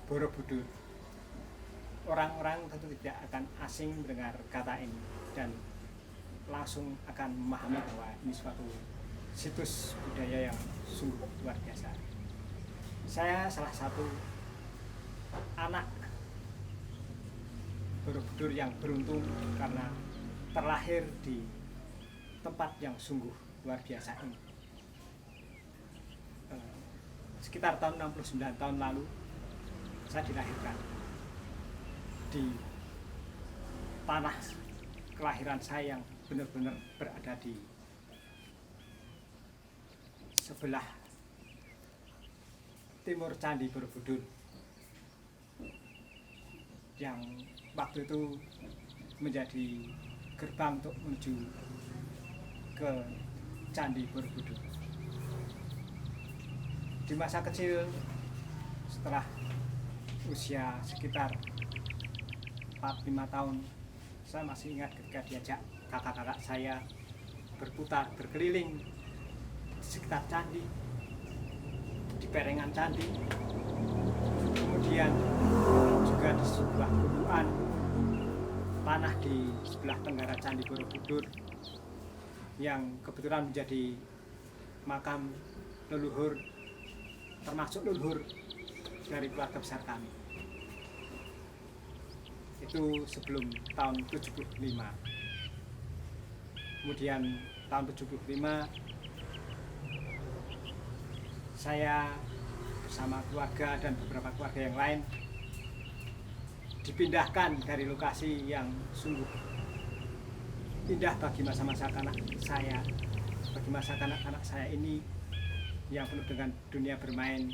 Borobudur. Orang-orang tentu tidak akan asing mendengar kata ini dan langsung akan memahami bahwa ini suatu situs budaya yang sungguh luar biasa. Saya salah satu anak Borobudur yang beruntung karena terlahir di tempat yang sungguh luar biasa ini. Sekitar tahun 69 tahun lalu saya dilahirkan di tanah kelahiran saya yang benar-benar berada di sebelah timur Candi Borobudur, yang waktu itu menjadi gerbang untuk menuju ke Candi Borobudur. Di masa kecil, setelah usia sekitar 4-5 tahun, saya masih ingat ketika diajak kakak-kakak saya berputar berkeliling di sekitar candi, di perengan candi, kemudian juga di sebuah gundukan tanah di sebelah tenggara Candi Borobudur yang kebetulan menjadi makam leluhur, termasuk leluhur dari keluarga besar kami. Itu sebelum tahun 75. Kemudian tahun 75 saya bersama keluarga dan beberapa keluarga yang lain dipindahkan dari lokasi yang sungguh indah bagi masa-masa kanak saya, bagi masa kanak-kanak saya ini yang penuh dengan dunia bermain.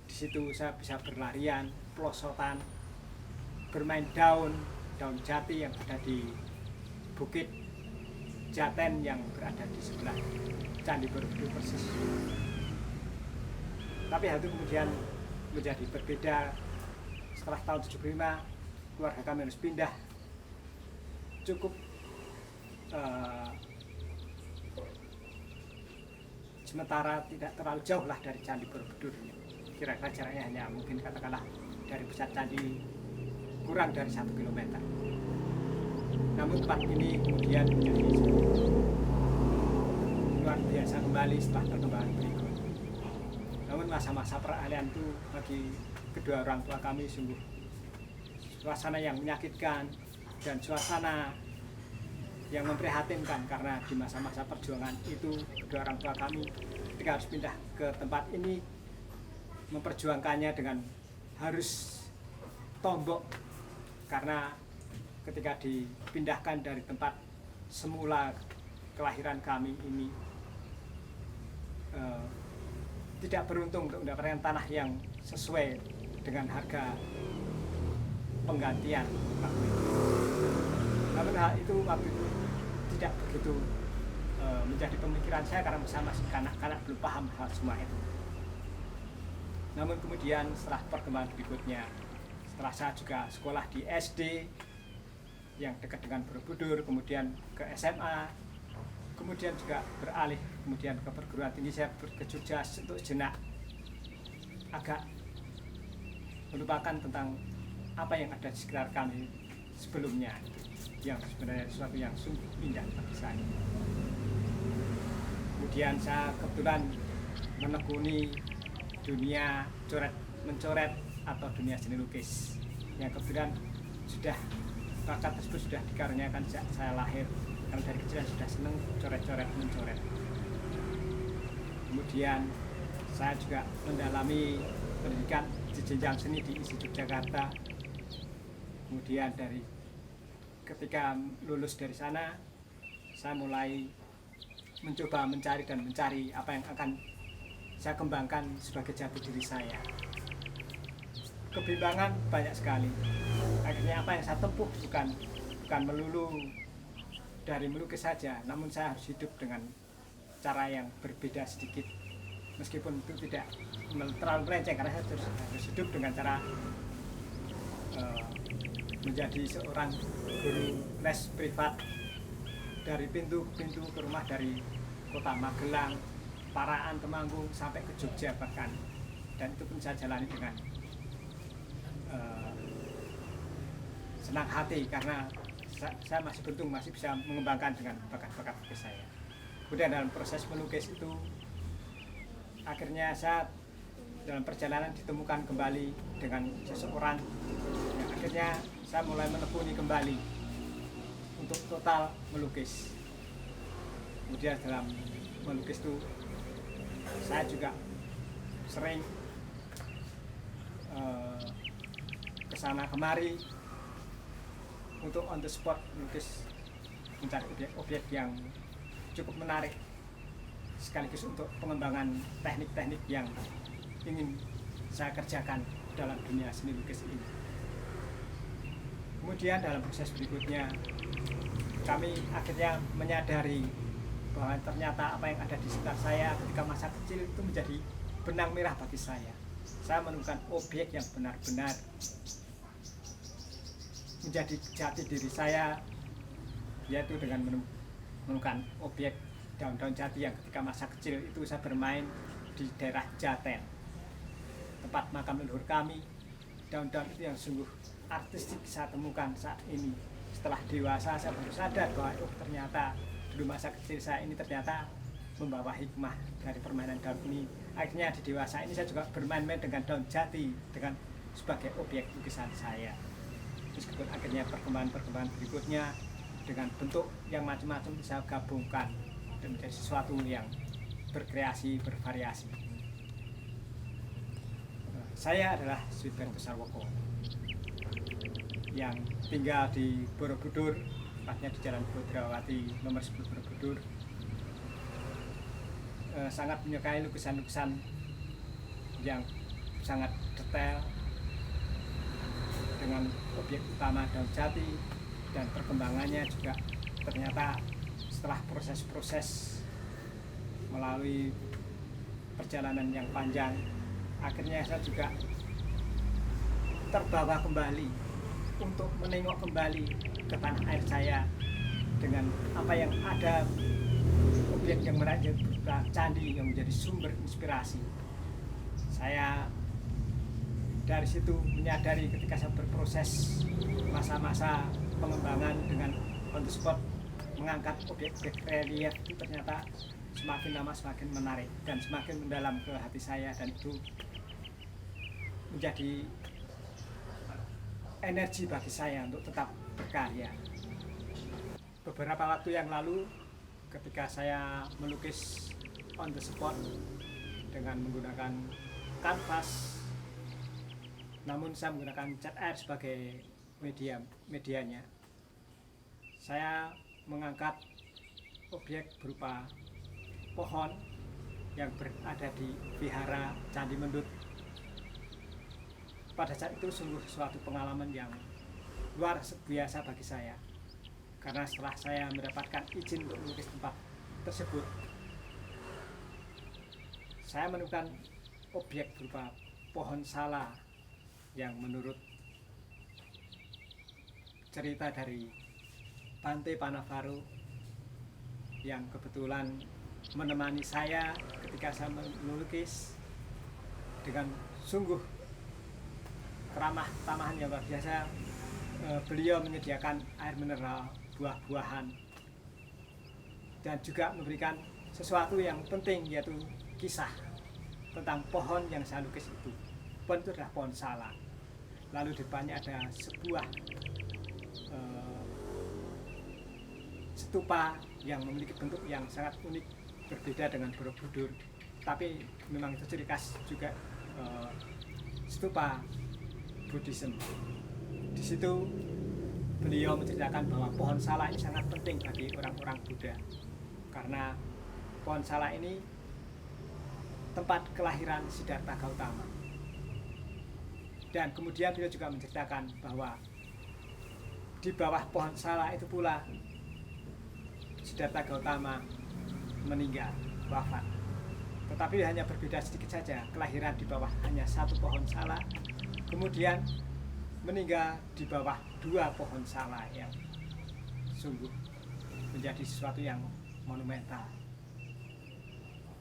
Di situ saya bisa berlarian, pelosotan, bermain daun jati yang ada di Bukit Jaten yang berada di sebelah Candi Borobudur persis. Tapi hal itu kemudian menjadi berbeda setelah tahun 75. Keluarga kami harus pindah cukup sementara tidak terlalu jauh lah dari Candi Borobudur. Kira-kira jaraknya hanya mungkin katakanlah dari pusat candi kurang dari 1 kilometer. Namun tempat ini kemudian menjadi luar biasa kembali setelah perkembangan berikut. Namun masa-masa peralihan itu bagi kedua orang tua kami sungguh suasana yang menyakitkan dan suasana yang memprihatinkan, karena di masa-masa perjuangan itu kedua orang tua kami ketika harus pindah ke tempat ini memperjuangkannya dengan harus tombok, karena ketika dipindahkan dari tempat semula kelahiran kami ini tidak beruntung untuk mendapatkan tanah yang sesuai dengan harga penggantian waktu itu. Namun hal itu waktu itu tidak begitu menjadi pemikiran saya karena saya masih kanak-kanak, belum paham hal semua itu. Namun kemudian setelah perkembangan berikutnya, setelah saya juga sekolah di SD yang dekat dengan Borobudur, kemudian ke SMA, kemudian juga beralih kemudian ke perguruan tinggi, saya ke Jogja untuk sejenak agak melupakan tentang apa yang ada di sekitar kami sebelumnya, yang sebenarnya sesuatu yang sungguh indah bagi saya. Kemudian saya kebetulan menekuni dunia mencoret atau dunia seni lukis, yang kebetulan sudah bakat tersebut sudah dikaruniakan sejak saya lahir, karena dari kecil sudah senang coret-coret, mencoret. Kemudian saya juga mendalami pendidikan di jenjang seni di ISI Yogyakarta. Kemudian dari ketika lulus dari sana, saya mulai mencoba mencari apa yang akan saya kembangkan sebagai jati diri saya. Kebimbangan banyak sekali. Akhirnya apa yang saya tempuh bukan melulu dari melukis saja, namun saya harus hidup dengan cara yang berbeda sedikit. Meskipun itu tidak terlalu melenceng, karena saya harus hidup dengan cara menjadi seorang guru les privat dari pintu ke rumah, dari kota Magelang, Paraan, Temanggung sampai ke Jogja bahkan. Dan itu pun saya jalani dengan eh, senang hati karena saya masih beruntung masih bisa mengembangkan dengan bakat-bakat saya. Kemudian dalam proses melukis itu akhirnya saya dalam perjalanan ditemukan kembali dengan seseorang yang akhirnya saya mulai menekuni kembali untuk total melukis. Kemudian dalam melukis itu saya juga sering kesana kemari untuk on the spot melukis, mencari objek-objek yang cukup menarik sekaligus untuk pengembangan teknik-teknik yang ingin saya kerjakan dalam dunia seni lukis ini. Kemudian dalam proses berikutnya kami akhirnya menyadari bahwa ternyata apa yang ada di sekitar saya ketika masa kecil itu menjadi benang merah bagi saya. Saya menemukan objek yang benar-benar menjadi jati diri saya, yaitu dengan menemukan objek daun-daun jati yang ketika masa kecil itu saya bermain di daerah Jaten, tempat makam leluhur kami. Daun-daun itu yang sungguh artistik saya temukan saat ini. Setelah dewasa saya baru sadar bahwa ternyata dulu masa kecil saya ini ternyata membawa hikmah dari permainan daun ini. Akhirnya di dewasa ini saya juga bermain-main dengan daun jati dengan sebagai objek lukisan saya. Meskipun akhirnya perkembangan berikutnya dengan bentuk yang macam-macam bisa gabungkan dan menjadi sesuatu yang berkreasi, bervariasi. Saya adalah Sweetben Kusarwoko yang tinggal di Borobudur, tepatnya di Jalan Bodrawati nomor 10 Borobudur. Sangat menyukai lukisan-lukisan yang sangat detail dengan objek utama daun jati, dan perkembangannya juga ternyata setelah proses-proses melalui perjalanan yang panjang, akhirnya saya juga terbawa kembali untuk menengok kembali ke tanah air saya dengan apa yang ada, objek yang menarik berupa candi yang menjadi sumber inspirasi. Saya dari situ menyadari ketika saya berproses masa-masa pengembangan dengan on the spot mengangkat objek-objek relief itu ternyata semakin lama semakin menarik dan semakin mendalam ke hati saya, dan itu menjadi energi bagi saya untuk tetap berkarya. Beberapa waktu yang lalu ketika saya melukis on the spot dengan menggunakan kanvas, namun saya menggunakan cat air sebagai medianya, saya mengangkat objek berupa pohon yang berada di Vihara Candi Mendut. Pada saat itu sungguh suatu pengalaman yang luar biasa bagi saya, karena setelah saya mendapatkan izin untuk melukis tempat tersebut, saya menemukan objek berupa pohon sala yang menurut cerita dari Bante Panavaru yang kebetulan menemani saya ketika saya melukis dengan sungguh keramah tamahan yang luar biasa. Beliau menyediakan air mineral, buah-buahan, dan juga memberikan sesuatu yang penting, yaitu kisah tentang pohon yang saya lukis itu. Pohon itu adalah pohon sala. Lalu di depannya ada sebuah stupa yang memiliki bentuk yang sangat unik, berbeda dengan Borobudur, tapi memang itu ciri khas juga stupa Buddhism. Di situ beliau menceritakan bahwa pohon sala ini sangat penting bagi orang-orang Buddha, karena pohon sala ini tempat kelahiran Siddhartha Gautama. Dan kemudian beliau juga menceritakan bahwa di bawah pohon sala itu pula Siddhartha Gautama meninggal, wafat. Tetapi hanya berbeda sedikit saja, kelahiran di bawah hanya satu pohon sala, kemudian meninggal di bawah dua pohon sala, yang sungguh menjadi sesuatu yang monumental.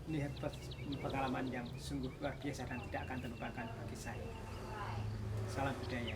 Ini pengalaman yang sungguh luar biasa dan tidak akan terlupakan bagi saya. salam budaya.